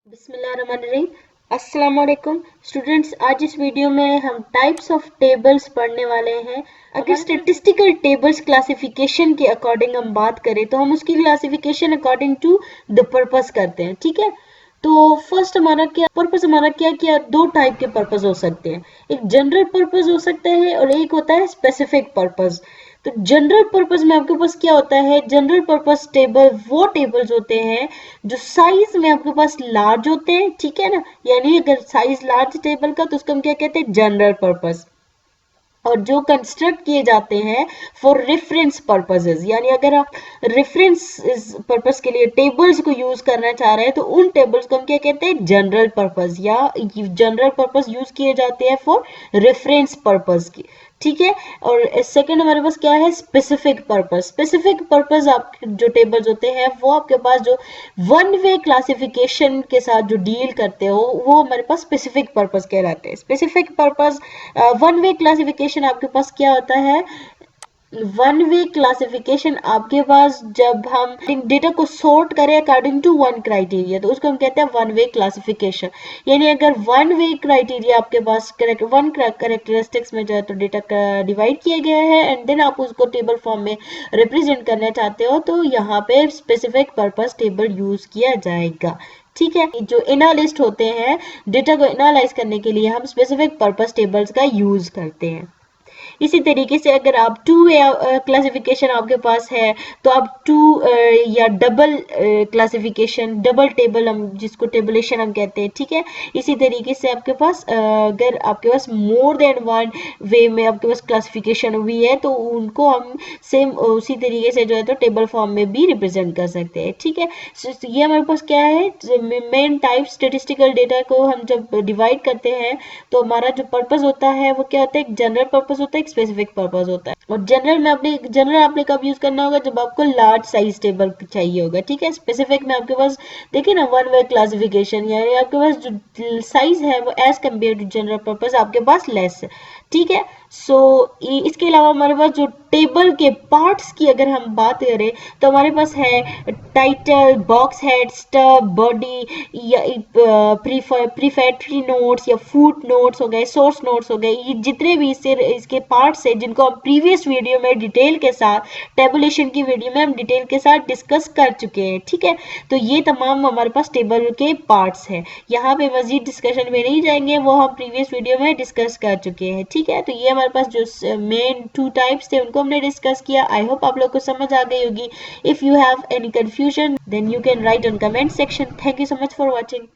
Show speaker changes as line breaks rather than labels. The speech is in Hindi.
बिस्मिल्लाहिर्रहमानिर्रहीम। अस्सलाम वालेकुम स्टूडेंट्स, आज इस वीडियो में हम टाइप्स ऑफ टेबल्स पढ़ने वाले हैं। अगर स्टैटिस्टिकल टेबल्स क्लासिफिकेशन के अकॉर्डिंग हम बात करें तो हम उसकी classification according to the purpose करते हैं, ठीक है। तो फर्स्ट हमारा क्या दो टाइप के पर्पस हो सकते हैं। एक जनरल पर्पस हो सकता है और एक होता है स्पेसिफिक पर्पस। तो जनरल पर्पस में आपके पास क्या होता है, जनरल पर्पस टेबल वो टेबल्स होते हैं जो साइज में आपके पास लार्ज होते हैं, ठीक है ना। यानी अगर साइज लार्ज टेबल का तो उसको हम क्या कहते हैं, जनरल पर्पस। और जो कंस्ट्रक्ट किए जाते हैं फॉर रेफरेंस पर्पसेस, यानी अगर आप रेफरेंस पर्पस के लिए टेबल्स को यूज करना चाह रहे हैं तो उन टेबल्स को हम क्या कहते हैं, जनरल पर्पस, या जनरल पर्पस यूज किए जाते हैं फॉर रेफरेंस पर्पस की, ठीक है। और सेकंड हमारे पास क्या है, स्पेसिफिक पर्पस। स्पेसिफिक पर्पस आप जो टेबल्स होते हैं वो आपके पास जो वन वे क्लासिफिकेशन के साथ जो डील करते हो वो हमारे पास स्पेसिफिक पर्पस कहलाते हैं। Specific purpose one way classification आपके पास क्या होता है, वन वे क्लासिफिकेशन आपके पास जब हम डेटा को सॉर्ट करें अकॉर्डिंग टू वन क्राइटेरिया तो उसको हम कहते हैं वन वे क्लासिफिकेशन। यानी अगर वन वे क्राइटेरिया आपके पास वन कैरेक्टरिस्टिक्स में जो है तो डेटा का डिवाइड किया गया है एंड देन आप उसको टेबल फॉर्म में रिप्रेजेंट करना चाहते हो तो यहाँ पे स्पेसिफिक पर्पस टेबल यूज किया जाएगा, ठीक है। जो एनालिस्ट होते हैं डेटा को एनालाइज करने के लिए हम स्पेसिफिक पर्पस टेबल्स का यूज करते हैं। इसी तरीके से अगर आप टू वे क्लासिफिकेशन आपके पास है तो आप टू या डबल क्लासिफिकेशन, डबल टेबल हम जिसको टेबलेशन हम कहते हैं, ठीक है। इसी तरीके से आपके पास अगर आपके पास मोर देन वन वे में आपके पास क्लासिफिकेशन हुई है तो उनको हम सेम उसी तरीके से जो है तो टेबल फॉर्म में भी रिप्रेजेंट कर सकते हैं, ठीक है। ये हमारे पास क्या है, मेन टाइप स्टेटिस्टिकल डेटा को हम जब डिवाइड करते हैं तो हमारा जो पर्पस होता है वो क्या होता है, एक जनरल पर्पस होता है, एक स्पेसिफिक पर्पस होता है। और जनरल आपने कब यूज करना होगा, जब आपको लार्ज साइज टेबल चाहिए होगा, ठीक है। स्पेसिफिक में आपके पास देखिए ना वन वे क्लासिफिकेशन, यानी आपके पास जो साइज है वो as compare to general purpose आपके पास लेस है, ठीक है। सो इसके अलावा हमारे पास जो टेबल के पार्ट्स की अगर हम बात करें तो हमारे पास है title, box head, stub, body, या प्रीफेटरी नोट्स या फुट नोट्स हो गए, सोर्स नोट्स हो गए, ये जितने भी इसके पार्ट्स है जिनको हम प्रीवियस वीडियो में डिटेल के साथ, टेबुलेशन की वीडियो में हम डिटेल के साथ डिस्कस कर चुके हैं, ठीक है। तो ये तमाम हमारे पास टेबल के पार्ट्स है, यहाँ पे मजीद डिस्कशन में नहीं जाएंगे, वो हम प्रीवियस वीडियो में डिस्कस कर चुके हैं, ठीक है। तो ये हमारे पास जो मेन टू टाइप्स थे उनको हमने डिस्कस किया। आई होप आप लोग को समझ आ गई होगी। If you have any confusion then you can write on comment section. Thank you so much for watching.